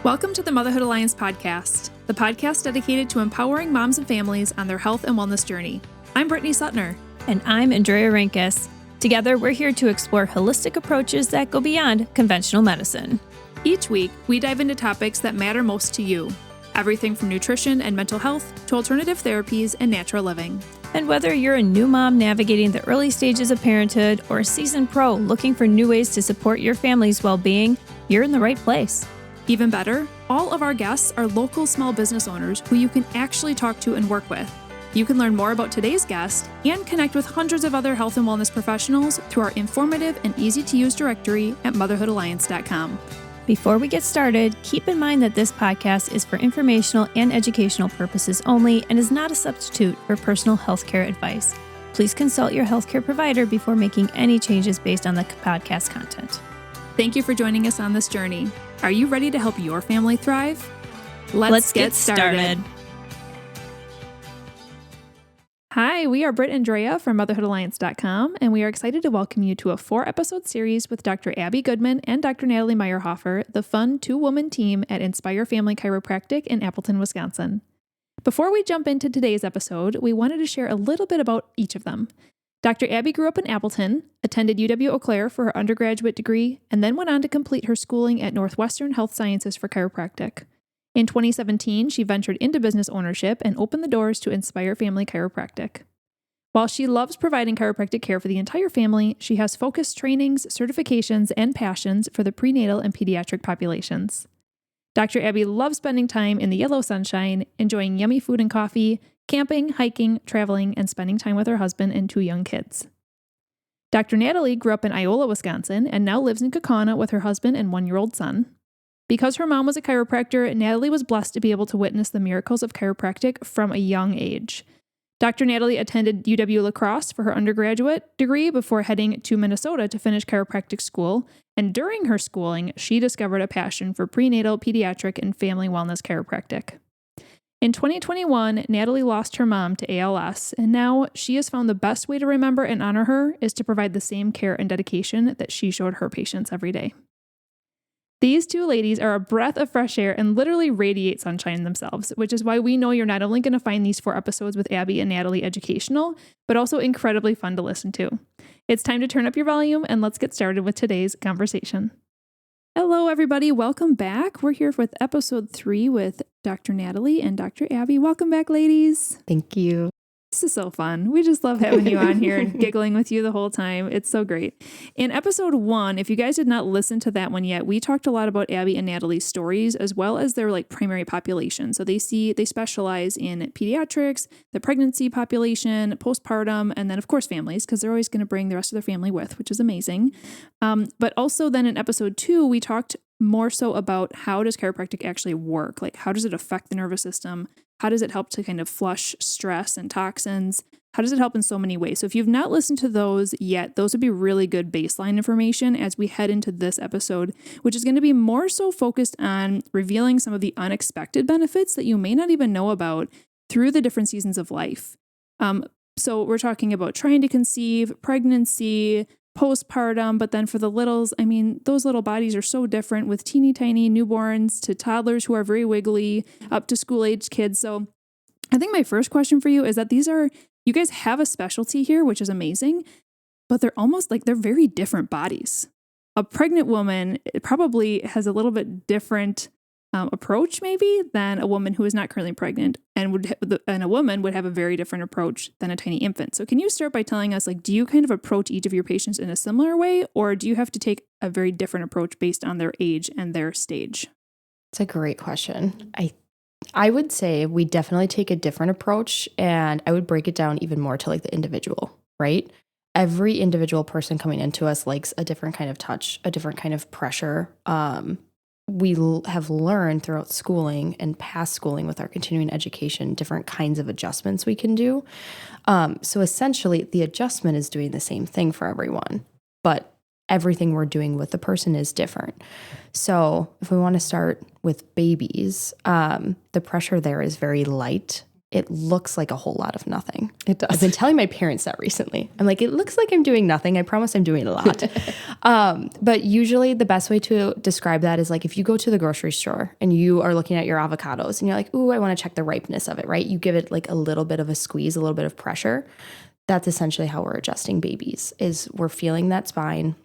Welcome to the Motherhood Alliance podcast, the podcast dedicated to empowering moms and families on their health and wellness journey. I'm Brittany Suttner. And I'm Andrea Rinkus. Together, we're here to explore holistic approaches that go beyond conventional medicine. Each week, we dive into topics that matter most to you. Everything from nutrition and mental health to alternative therapies and natural living. And whether you're a new mom navigating the early stages of parenthood or a seasoned pro looking for new ways to support your family's well-being, you're in the right place. Even better, all of our guests are local small business owners who you can actually talk to and work with. You can learn more about today's guest and connect with hundreds of other health and wellness professionals through our informative and easy-to-use directory at motherhoodalliance.com. Before we get started, keep in mind that this podcast is for informational and educational purposes only and is not a substitute for personal healthcare advice. Please consult your healthcare provider before making any changes based on the podcast content. Thank you for joining us on this journey. Are you ready to help your family thrive? Let's get started. Hi, we are Britt and Drea from motherhoodalliance.com, and we are excited to welcome you to a 4-episode series with Dr. Abbie Goodman and Dr. Natalie Meyerhofer, the fun 2-woman team at Inspire Family Chiropractic in Appleton, Wisconsin. Before we jump into today's episode, we wanted to share a little bit about each of them. Dr. Abbie grew up in Appleton, attended UW-Eau Claire for her undergraduate degree, and then went on to complete her schooling at Northwestern Health Sciences for chiropractic. In 2017, she ventured into business ownership and opened the doors to Inspire Family Chiropractic. While she loves providing chiropractic care for the entire family, she has focused trainings, certifications, and passions for the prenatal and pediatric populations. Dr. Abbie loves spending time in the yellow sunshine, enjoying yummy food and coffee, camping, hiking, traveling, and spending time with her husband and 2 young kids. Dr. Natalie grew up in Iola, Wisconsin, and now lives in Kaukauna with her husband and 1-year-old son. Because her mom was a chiropractor, Natalie was blessed to be able to witness the miracles of chiropractic from a young age. Dr. Natalie attended UW-La Crosse for her undergraduate degree before heading to Minnesota to finish chiropractic school, and during her schooling, she discovered a passion for prenatal, pediatric, and family wellness chiropractic. In 2021, Natalie lost her mom to ALS, and now she has found the best way to remember and honor her is to provide the same care and dedication that she showed her patients every day. These 2 ladies are a breath of fresh air and literally radiate sunshine themselves, which is why we know you're not only going to find these 4 episodes with Abbie and Natalie educational, but also incredibly fun to listen to. It's time to turn up your volume and let's get started with today's conversation. Hello, everybody. Welcome back. We're here with episode 3 with Dr. Natalie and Dr. Abbie. Welcome back, ladies. Thank you. This is so fun. We just love having you on here and giggling with you the whole time. It's so great. In episode 1, if you guys did not listen to that one yet, we talked a lot about Abbie and Natalie's stories as well as their primary population. So they specialize in pediatrics, the pregnancy population, postpartum, and then of course families, because they're always going to bring the rest of their family with, which is amazing. But also then in episode 2, we talked more so about how does chiropractic actually work? How does it affect the nervous system? How does it help to kind of flush stress and toxins? How does it help in so many ways? So if you've not listened to those yet, those would be really good baseline information as we head into this episode, which is going to be more so focused on revealing some of the unexpected benefits that you may not even know about through the different seasons of life. So we're talking about trying to conceive, pregnancy, postpartum, but then for the littles, those little bodies are so different with teeny tiny newborns to toddlers who are very wiggly up to school-aged kids. So I think my first question for you is that you guys have a specialty here, which is amazing, but they're almost they're very different bodies. A pregnant woman probably has a little bit different approach maybe than a woman who is not currently pregnant, and a woman would have a very different approach than a tiny infant. So can you start by telling us, do you kind of approach each of your patients in a similar way, or do you have to take a very different approach based on their age and their stage? It's a great question. I would say we definitely take a different approach, and I would break it down even more to the individual, right? Every individual person coming into us likes a different kind of touch, a different kind of pressure. We have learned throughout schooling and past schooling with our continuing education, different kinds of adjustments we can do. So essentially, the adjustment is doing the same thing for everyone, but everything we're doing with the person is different. So if we want to start with babies, the pressure there is very light it looks like a whole lot of nothing. It does. I've been telling my parents that recently. I'm like, it looks like I'm doing nothing. I promise I'm doing a lot. But usually the best way to describe that is like if you go to the grocery store and you are looking at your avocados and you're like, ooh, I want to check the ripeness of it, right? You give it like a little bit of a squeeze, a little bit of pressure. That's essentially how we're adjusting babies, is we're feeling that spine,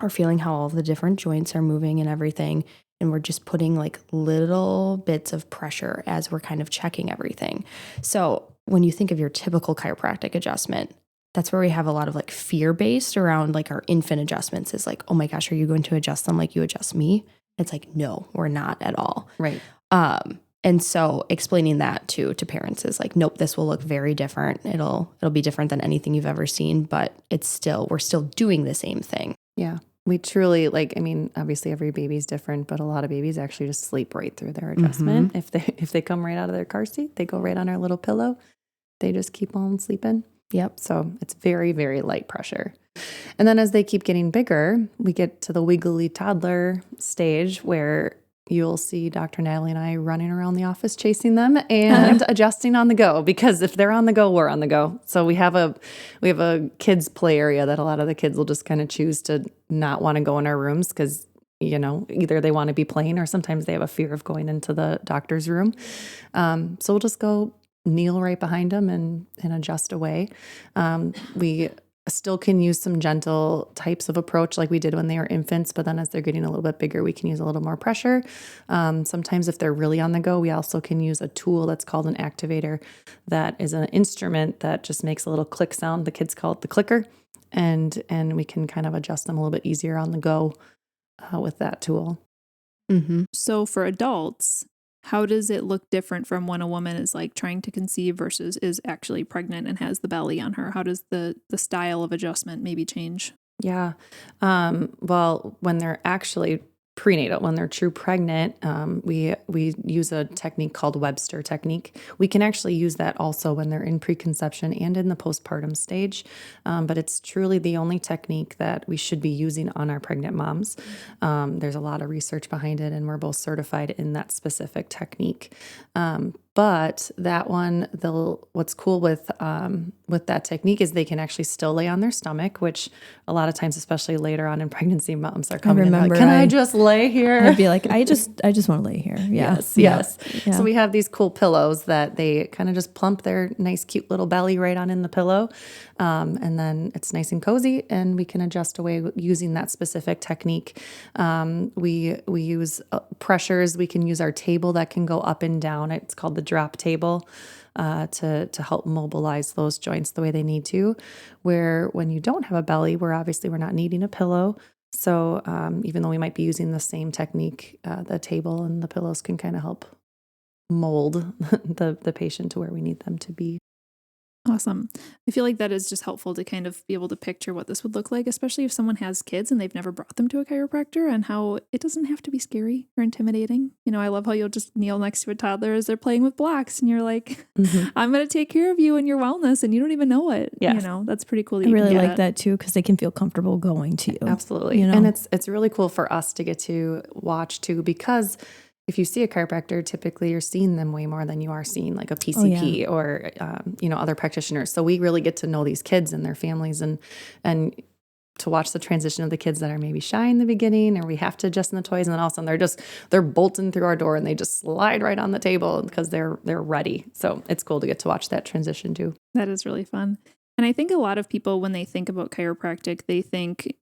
or feeling how all of the different joints are moving and everything. And we're just putting like little bits of pressure as we're kind of checking everything. So when you think of your typical chiropractic adjustment, that's where we have a lot of like fear based around like our infant adjustments is like, oh my gosh, are you going to adjust them like you adjust me? It's like, no, we're not at all. Right. And so explaining that to parents is like, nope, this will look very different. It'll be different than anything you've ever seen, but we're still doing the same thing. Yeah. We truly obviously every baby's different, but a lot of babies actually just sleep right through their adjustment. If they come right out of their car seat, they go right on our little pillow. They just keep on sleeping. Yep. So it's very, very light pressure. And then as they keep getting bigger, we get to the wiggly toddler stage where you'll see Dr. Natalie and I running around the office chasing them and adjusting on the go, because if they're on the go, we're on the go. So we have a kids play area that a lot of the kids will just kind of choose to not want to go in our rooms because, either they want to be playing or sometimes they have a fear of going into the doctor's room. So we'll just go kneel right behind them and adjust away. We still can use some gentle types of approach like we did when they were infants, but then as they're getting a little bit bigger, we can use a little more pressure. Sometimes if they're really on the go, we also can use a tool that's called an activator. That is an instrument that just makes a little click sound. The kids call it the clicker. And we can kind of adjust them a little bit easier on the go with that tool. Mm-hmm. So for adults, how does it look different from when a woman is like trying to conceive versus is actually pregnant and has the belly on her? How does the style of adjustment maybe change? Yeah. Well, when they're actually prenatal, when they're true pregnant, we use a technique called Webster technique. We can actually use that also when they're in preconception and in the postpartum stage, but it's truly the only technique that we should be using on our pregnant moms. There's a lot of research behind it, and we're both certified in that specific technique. But that one, what's cool with that technique is they can actually still lay on their stomach, which a lot of times, especially later on in pregnancy, moms are coming in like, can I just lay here? I'd be like, I just want to lay here. Yeah. Yes. Yeah. So we have these cool pillows that they kind of just plump their nice, cute little belly right on in the pillow. And then it's nice and cozy, and we can adjust away using that specific technique. We use pressures. We can use our table that can go up and down. It's called the drop table to help mobilize those joints the way they need to. Where when you don't have a belly, we're not needing a pillow. So even though we might be using the same technique, the table and the pillows can kind of help mold the patient to where we need them to be. Awesome. I feel like that is just helpful to kind of be able to picture what this would look like, especially if someone has kids and they've never brought them to a chiropractor, and how it doesn't have to be scary or intimidating. I love how you'll just kneel next to a toddler as they're playing with blocks and you're like, I'm going to take care of you and your wellness, and you don't even know it. Yes. That's pretty cool. I really like that too, because they can feel comfortable going to you. Absolutely. And it's really cool for us to get to watch too, because if you see a chiropractor, typically you're seeing them way more than you are seeing like a PCP or, other practitioners. So we really get to know these kids and their families and to watch the transition of the kids that are maybe shy in the beginning, or we have to adjust in the toys, and then all of a sudden they're bolting through our door and they just slide right on the table because they're ready. So it's cool to get to watch that transition too. That is really fun. And I think a lot of people, when they think about chiropractic, they think,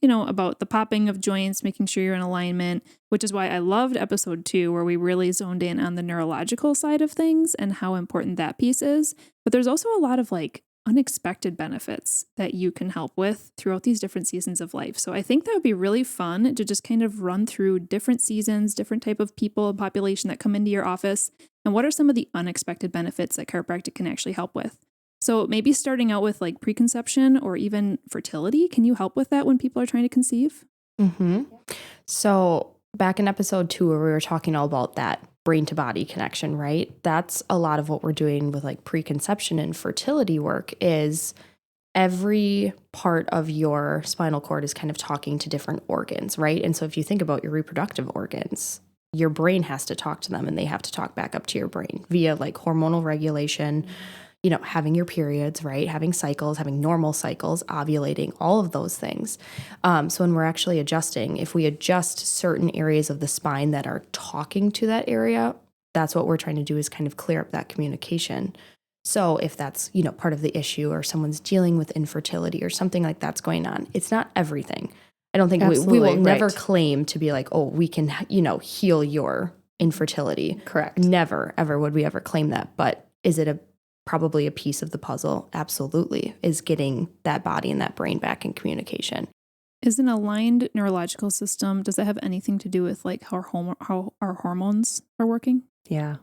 about the popping of joints, making sure you're in alignment, which is why I loved episode 2, where we really zoned in on the neurological side of things and how important that piece is. But there's also a lot of like unexpected benefits that you can help with throughout these different seasons of life. So I think that would be really fun to just kind of run through different seasons, different type of people and population that come into your office, and what are some of the unexpected benefits that chiropractic can actually help with. So maybe starting out with like preconception or even fertility. Can you help with that when people are trying to conceive? Mm-hmm. So back in episode 2, where we were talking all about that brain to body connection, right? That's a lot of what we're doing with like preconception and fertility work. Is every part of your spinal cord is kind of talking to different organs, right? And so if you think about your reproductive organs, your brain has to talk to them and they have to talk back up to your brain via like hormonal regulation, having your periods, right? Having cycles, having normal cycles, ovulating, all of those things. So when we're actually adjusting, if we adjust certain areas of the spine that are talking to that area, that's what we're trying to do, is kind of clear up that communication. So if that's, part of the issue, or someone's dealing with infertility or something like that's going on, it's not everything. I don't think we will never claim to be like, oh, we can, heal your infertility. Correct. Never, ever would we ever claim that. But is it probably a piece of the puzzle? Absolutely. Is getting that body and that brain back in communication. Is an aligned neurological system, does that have anything to do with like how our hormones are working? Yeah.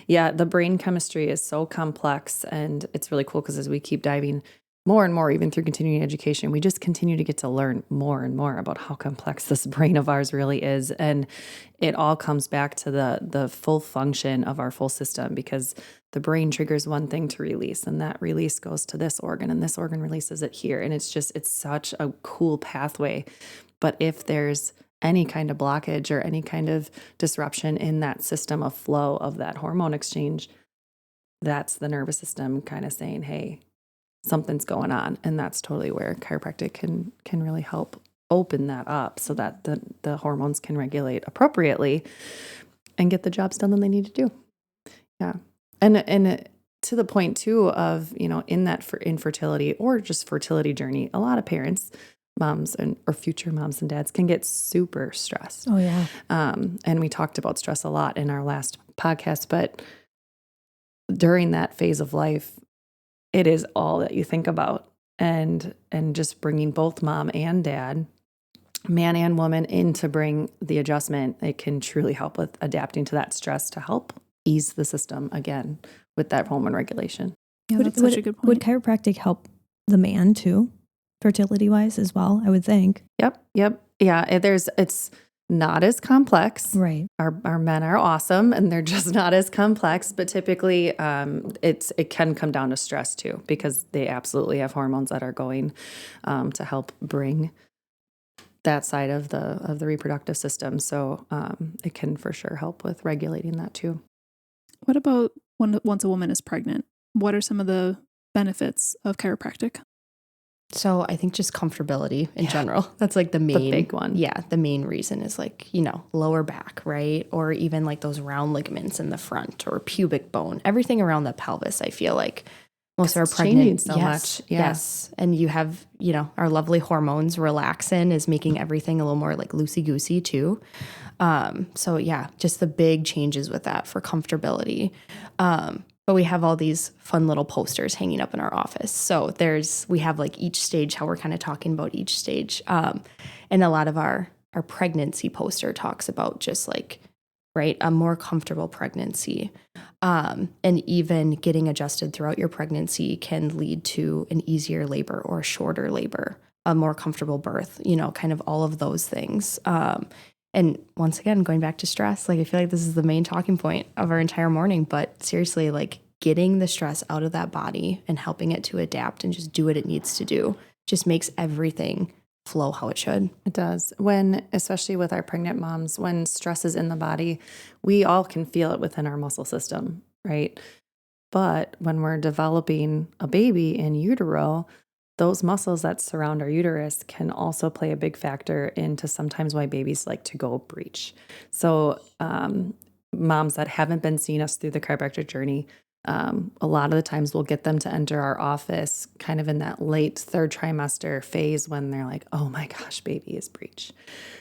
Yeah. The brain chemistry is so complex, and it's really cool because as we keep diving more and more, even through continuing education, we just continue to get to learn more and more about how complex this brain of ours really is. And it all comes back to the full function of our full system, because the brain triggers one thing to release, and that release goes to this organ, and this organ releases it here. And it's such a cool pathway. But if there's any kind of blockage or any kind of disruption in that system of flow of that hormone exchange, that's the nervous system kind of saying, hey, something's going on. And that's totally where chiropractic can really help open that up so that the hormones can regulate appropriately and get the jobs done that they need to do. Yeah. And to the point too of, in that for infertility or just fertility journey, a lot of parents, moms or future moms and dads, can get super stressed. Oh yeah. And we talked about stress a lot in our last podcast, but during that phase of life, it is all that you think about. And just bringing both mom and dad, man and woman, in to bring the adjustment, it can truly help with adapting to that stress to help ease the system again with that hormone regulation. Yeah, that's such a good point. Would chiropractic help the man too, fertility wise as well? I would think. Yep. Yeah. It's not as complex. Right. Our men are awesome, and they're just not as complex. But typically, it can come down to stress too, because they absolutely have hormones that are going to help bring that side of the reproductive system. So it can for sure help with regulating that too. What about once a woman is pregnant? What are some of the benefits of chiropractic? So I think just comfortability in general. That's like the main big one. Yeah. The main reason is like, lower back, right? Or even like those round ligaments in the front, or pubic bone, everything around the pelvis. I feel like most of our pregnant so much. Yeah. Yes. And you have, our lovely hormones, relaxin is making everything a little more like loosey-goosey too. So yeah, just the big changes with that for comfortability. But we have all these fun little posters hanging up in our office. So we have like each stage, how we're kind of talking about each stage. And a lot of our pregnancy poster talks about just like, right, a more comfortable pregnancy. And even getting adjusted throughout your pregnancy can lead to an easier labor or a shorter labor, a more comfortable birth, kind of all of those things. And once again, going back to stress, like I feel like this is the main talking point of our entire morning, but seriously, like getting the stress out of that body and helping it to adapt and just do what it needs to do just makes everything flow how it should. It does. Especially with our pregnant moms, when stress is in the body, we all can feel it within our muscle system, right? But when we're developing a baby in utero, those muscles that surround our uterus can also play a big factor into sometimes why babies like to go breech. So moms that haven't been seeing us through the chiropractic journey, a lot of the times we'll get them to enter our office kind of in that late third trimester phase when they're like, oh my gosh, baby is breech.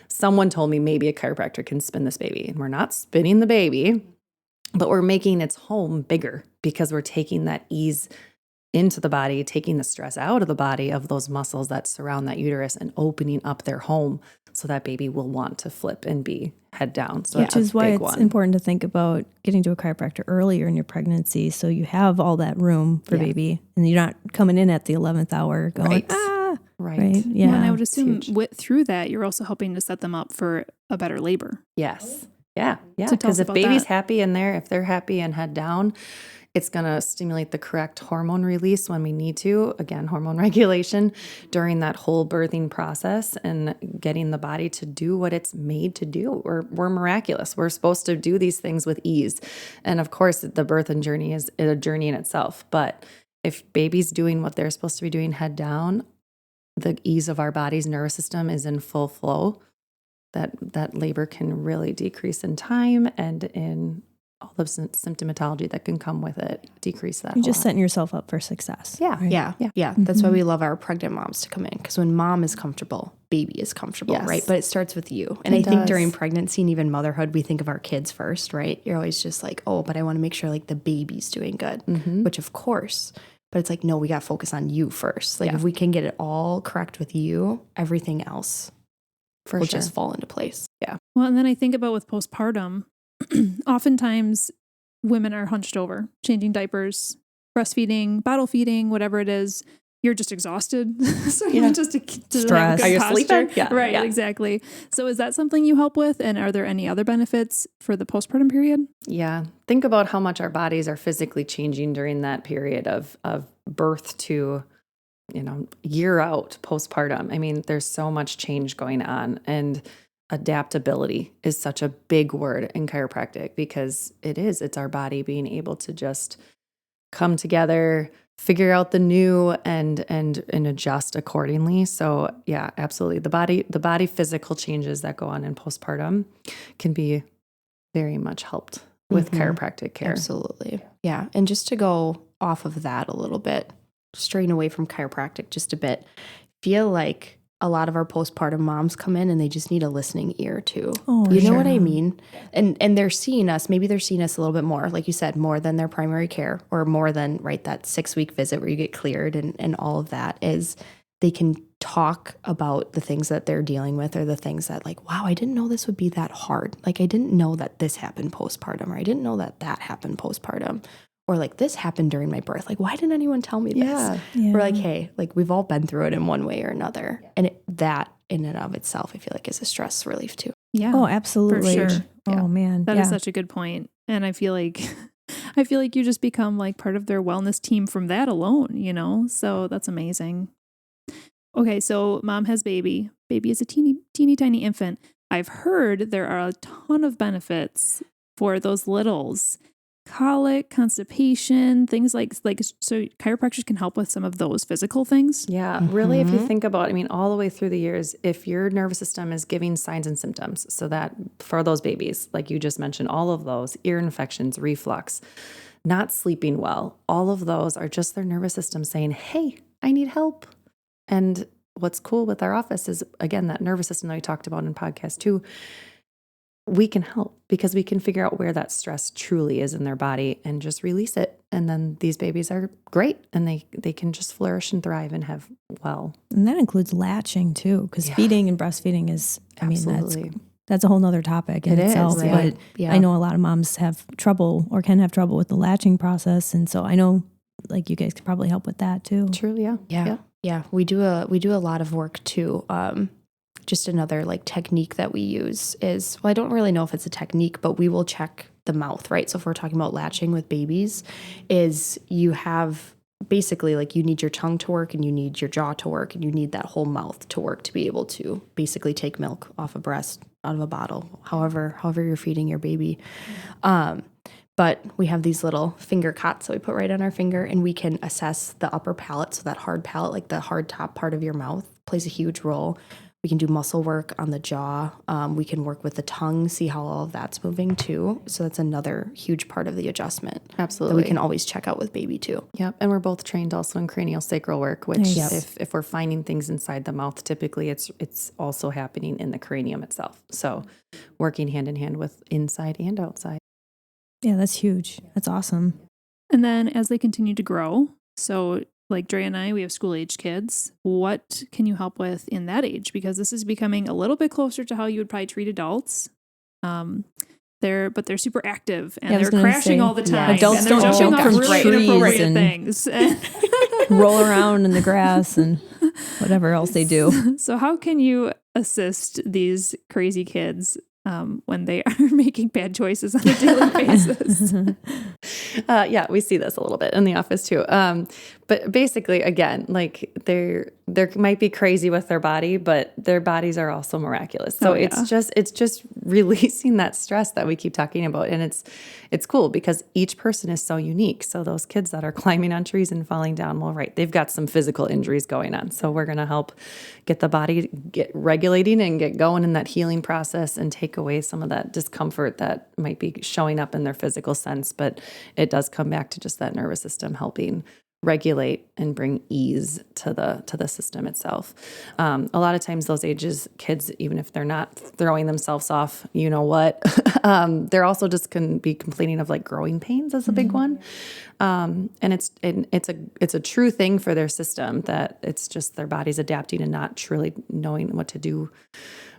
Someone told me maybe a chiropractor can spin this baby. And we're not spinning the baby, but we're making its home bigger because we're taking that ease into the body, taking the stress out of the body of those muscles that surround that uterus and opening up their home so that baby will want to flip and be head down. So which is why it's important to think about getting to a chiropractor earlier in your pregnancy so you have all that room for baby and you're not coming in at the 11th hour going, right. Yeah. And I would assume through that, you're also helping to set them up for a better labor. Yes. Yeah. Yeah. So because if baby's happy in there, if they're happy and head down, It's going to stimulate the correct hormone release when we need to. Again, hormone regulation during that whole birthing process and getting the body to do what it's made to do. We're miraculous. We're supposed to do these things with ease. And of course, the birth and journey is a journey in itself. But if baby's doing what they're supposed to be doing head down, the ease of our body's nervous system is in full flow, that labor can really decrease in time and in all the symptomatology that can come with it, decrease that. You're just setting yourself up for success. Yeah. Right? Yeah. That's why we love our pregnant moms to come in, because when mom is comfortable, baby is comfortable, Yes. right? But it starts with you. And I think during pregnancy and even motherhood, we think of our kids first, right? You're always just like, oh, but I want to make sure like the baby's doing good, which of course, but it's like, no, we got to focus on you first. Like if we can get it all correct with you, everything else will just fall into place. Yeah. Well, and then I think about with postpartum, oftentimes women are hunched over, changing diapers, breastfeeding, bottle feeding, whatever it is. You're just exhausted. So you're just to stress. Are you sleeping? Yeah. Right, exactly. So is that something you help with? And are there any other benefits for the postpartum period? Yeah. Think about how much our bodies are physically changing during that period of birth to, year out postpartum. I mean, there's so much change going on, and adaptability is such a big word in chiropractic because it's our body being able to just come together, figure out the new and adjust accordingly. So yeah, absolutely. The body physical changes that go on in postpartum can be very much helped with chiropractic care. Absolutely. Yeah. And just to go off of that a little bit, straying away from chiropractic just a bit, feel like a lot of our postpartum moms come in and they just need a listening ear too. Oh, you know what I mean? And they're seeing us, maybe they're seeing us a little bit more, like you said, more than their primary care, or more than, right, that 6-week visit where you get cleared and all of that, is they can talk about the things that they're dealing with, or the things that like, wow, I didn't know this would be that hard. Like I didn't know that this happened postpartum, or I didn't know that that happened postpartum. Or like this happened during my birth. Like, why didn't anyone tell me this? Yeah. We're like, hey, like we've all been through it in one way or another. And that in and of itself, I feel like is a stress relief too. Yeah. Oh, absolutely. For sure. Oh man. That is such a good point. And I feel like you just become like part of their wellness team from that alone, So that's amazing. Okay, so mom has baby. Baby is a teeny tiny infant. I've heard there are a ton of benefits for those littles. Colic, constipation, things like so chiropractors can help with some of those physical things. Yeah, really, if you think about, all the way through the years, if your nervous system is giving signs and symptoms, so that for those babies, like you just mentioned, all of those, ear infections, reflux, not sleeping well, all of those are just their nervous system saying, hey, I need help. And what's cool with our office is, again, that nervous system that we talked about in podcast 2, we can help because we can figure out where that stress truly is in their body and just release it. And then these babies are great and they can just flourish and thrive and have well. And that includes latching too, because feeding and breastfeeding is, absolutely. That's a whole nother topic in itself. Right. But I know a lot of moms have trouble or can have trouble with the latching process. And so I know like you guys could probably help with that too. True. Yeah. Yeah. We do a lot of work too. Just another like technique that we use is, well, I don't really know if it's a technique, but we will check the mouth, right? So if we're talking about latching with babies, is you have basically like you need your tongue to work and you need your jaw to work and you need that whole mouth to work to be able to basically take milk off a breast, out of a bottle, however you're feeding your baby. But we have these little finger cots that we put right on our finger, and we can assess the upper palate. So that hard palate, like the hard top part of your mouth, plays a huge role. We can do muscle work on the jaw. We can work with the tongue, see how all of that's moving too. So that's another huge part of the adjustment. Absolutely. That we can always check out with baby too. Yep. And we're both trained also in cranial sacral work, which if we're finding things inside the mouth, typically it's also happening in the cranium itself. So working hand in hand with inside and outside. Yeah, that's huge. That's awesome. And then as they continue to grow, so like Dre and I, we have school-age kids. What can you help with in that age? Because this is becoming a little bit closer to how you would probably treat adults. They're super active and they're crashing all the time. Adults and they're don't jumping jump off from really trees inappropriate and things. roll around in the grass and whatever else they do. So how can you assist these crazy kids when they are making bad choices on a daily basis? Yeah, we see this a little bit in the office too. But basically, again, like they might be crazy with their body, but their bodies are also miraculous. So it's just releasing that stress that we keep talking about, and it's cool because each person is so unique. So those kids that are climbing on trees and falling down, well, right, they've got some physical injuries going on. So we're going to help get the body get regulating and get going in that healing process and take away some of that discomfort that might be showing up in their physical sense. But it does come back to just that nervous system helping regulate and bring ease to the system itself. A lot of times those ages kids, even if they're not throwing themselves off, you know what, they're also just can be complaining of like growing pains as a big one. And it's a true thing for their system that it's just their body's adapting and not truly knowing what to do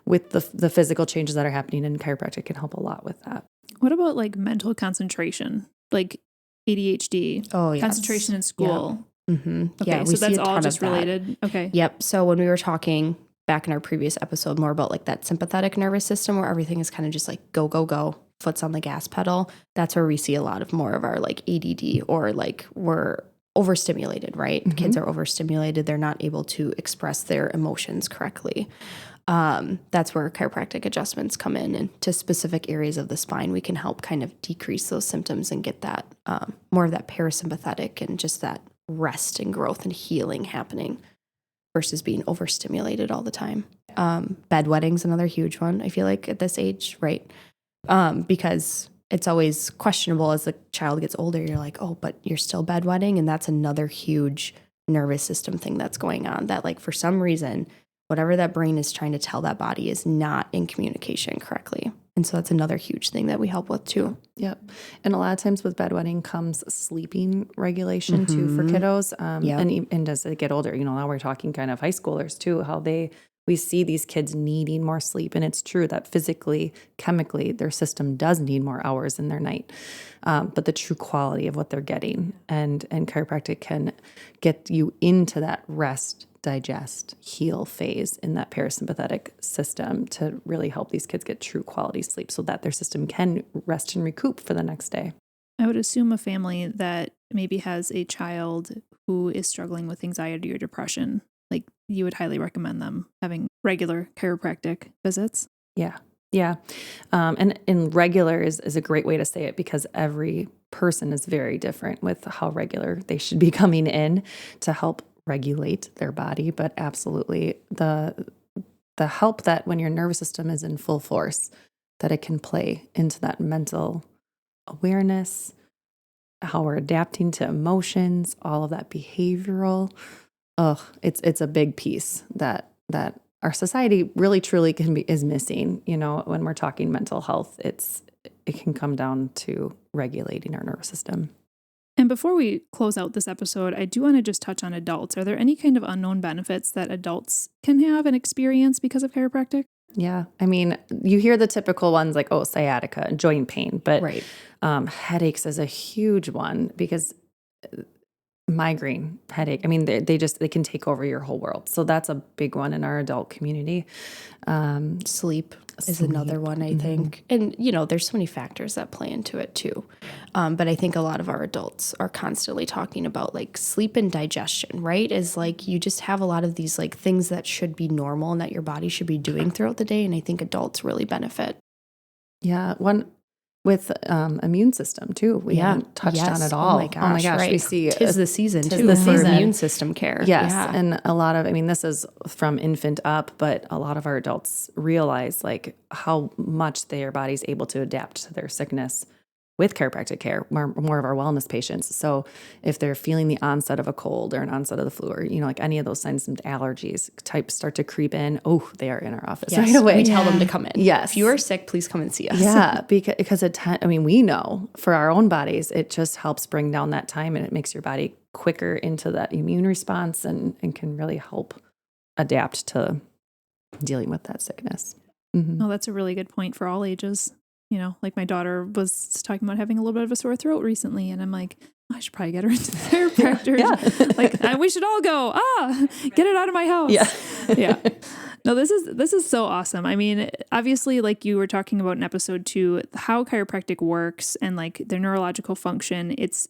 with the physical changes that are happening, and chiropractic can help a lot with that. What about like mental concentration? Like ADHD, concentration in school. Yeah. Mm-hmm. Okay, Yeah, so that's all just related. Okay. Yep. So when we were talking back in our previous episode more about like that sympathetic nervous system where everything is kind of just like go, go, go, foot's on the gas pedal, that's where we see a lot of more of our like ADD or like we're overstimulated, right? Mm-hmm. Kids are overstimulated. They're not able to express their emotions correctly. That's where chiropractic adjustments come in, and to specific areas of the spine, we can help kind of decrease those symptoms and get that more of that parasympathetic and just that rest and growth and healing happening versus being overstimulated all the time. Bedwetting's another huge one, I feel like, at this age, right? Because it's always questionable as the child gets older. You're like, oh, but you're still bedwetting. And that's another huge nervous system thing that's going on that, like, for some reason, whatever that brain is trying to tell that body is not in communication correctly. And so that's another huge thing that we help with too. Yep. And a lot of times with bedwetting comes sleeping regulation too for kiddos. And as they get older, now we're talking kind of high schoolers too, how we see these kids needing more sleep. And it's true that physically, chemically, their system does need more hours in their night. But the true quality of what they're getting and chiropractic can get you into that rest, digest, heal phase in that parasympathetic system to really help these kids get true quality sleep so that their system can rest and recoup for the next day. I would assume a family that maybe has a child who is struggling with anxiety or depression, like you would highly recommend them having regular chiropractic visits. Yeah. Yeah. And regular is a great way to say it because every person is very different with how regular they should be coming in to help regulate their body. But absolutely the help that when your nervous system is in full force, that it can play into that mental awareness, how we're adapting to emotions, all of that behavioral. It's a big piece that our society really truly is missing. When we're talking mental health, it can come down to regulating our nervous system. And before we close out this episode, I do want to just touch on adults. Are there any kind of unknown benefits that adults can have and experience because of chiropractic? Yeah. I mean, you hear the typical ones like, sciatica, joint pain, but right. Headaches is a huge one because migraine, headache, I mean, they can take over your whole world. So that's a big one in our adult community. Sleep is another one, I think. And, there's so many factors that play into it too. But I think a lot of our adults are constantly talking about like sleep and digestion, right? Is like you just have a lot of these like things that should be normal and that your body should be doing throughout the day. And I think adults really benefit. Yeah. One with immune system too. We haven't touched on it all. Oh my gosh. Right. We see 'tis the season too for immune system care. Yes. Yeah. And a lot of, this is from infant up, but a lot of our adults realize like how much their body's able to adapt to their sickness with chiropractic care, more of our wellness patients. So if they're feeling the onset of a cold or an onset of the flu or, like any of those signs of allergies types start to creep in, they are in our office right away. We tell them to come in. Yes. If you are sick, please come and see us. Yeah, because we know for our own bodies, it just helps bring down that time and it makes your body quicker into that immune response and can really help adapt to dealing with that sickness. Mm-hmm. Oh, that's a really good point for all ages. Like my daughter was talking about having a little bit of a sore throat recently, and I'm like, I should probably get her into the chiropractor. Yeah. Like, we should all go, get it out of my house. Yeah. Yeah. No, this is so awesome. I mean, obviously, like you were talking about in episode 2, how chiropractic works and like their neurological function, it's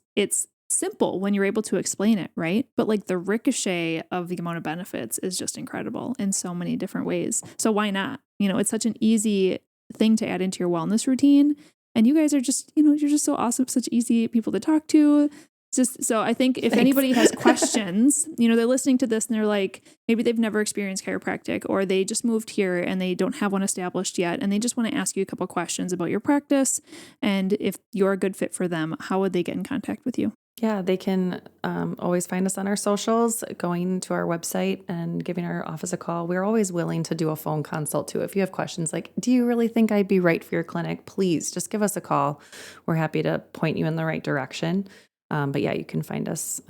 simple when you're able to explain it, right? But like the ricochet of the amount of benefits is just incredible in so many different ways. So why not? It's such an easy thing to add into your wellness routine. And you guys are just, you're just so awesome, such easy people to talk to. So I think if anybody has questions, they're listening to this and they're like, maybe they've never experienced chiropractic or they just moved here and they don't have one established yet. And they just want to ask you a couple questions about your practice. And if you're a good fit for them, how would they get in contact with you? Yeah, they can always find us on our socials, going to our website and giving our office a call. We're always willing to do a phone consult too. If you have questions like, do you really think I'd be right for your clinic? Please just give us a call. We're happy to point you in the right direction. But yeah, you can find us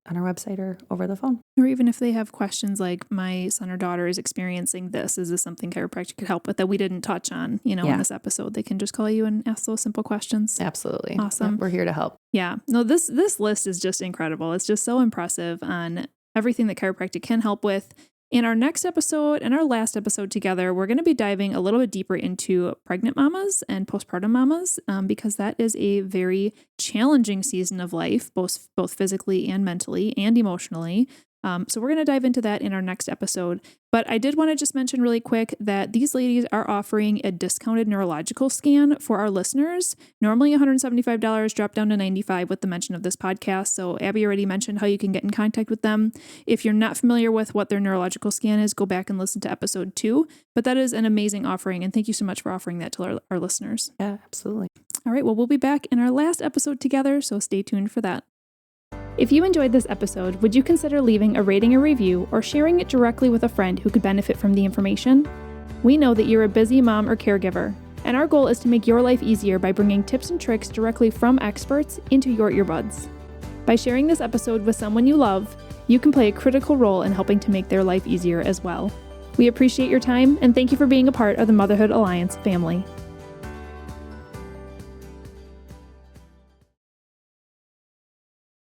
on our website or over the phone. Or even if they have questions like, my son or daughter is experiencing this, is this something chiropractic could help with that we didn't touch on, in this episode? They can just call you and ask those simple questions. Absolutely. Awesome. Yep, we're here to help. Yeah. No, this list is just incredible. It's just so impressive on everything that chiropractic can help with. In our next episode and our last episode together, we're going to be diving a little bit deeper into pregnant mamas and postpartum mamas because that is a very challenging season of life, both physically and mentally and emotionally. So we're going to dive into that in our next episode. But I did want to just mention really quick that these ladies are offering a discounted neurological scan for our listeners. Normally $175, dropped down to $95 with the mention of this podcast. So Abbie already mentioned how you can get in contact with them. If you're not familiar with what their neurological scan is, go back and listen to episode 2. But that is an amazing offering. And thank you so much for offering that to our listeners. Yeah, absolutely. All right. Well, we'll be back in our last episode together. So stay tuned for that. If you enjoyed this episode, would you consider leaving a rating or review or sharing it directly with a friend who could benefit from the information? We know that you're a busy mom or caregiver, and our goal is to make your life easier by bringing tips and tricks directly from experts into your earbuds. By sharing this episode with someone you love, you can play a critical role in helping to make their life easier as well. We appreciate your time, and thank you for being a part of the Motherhood Alliance family.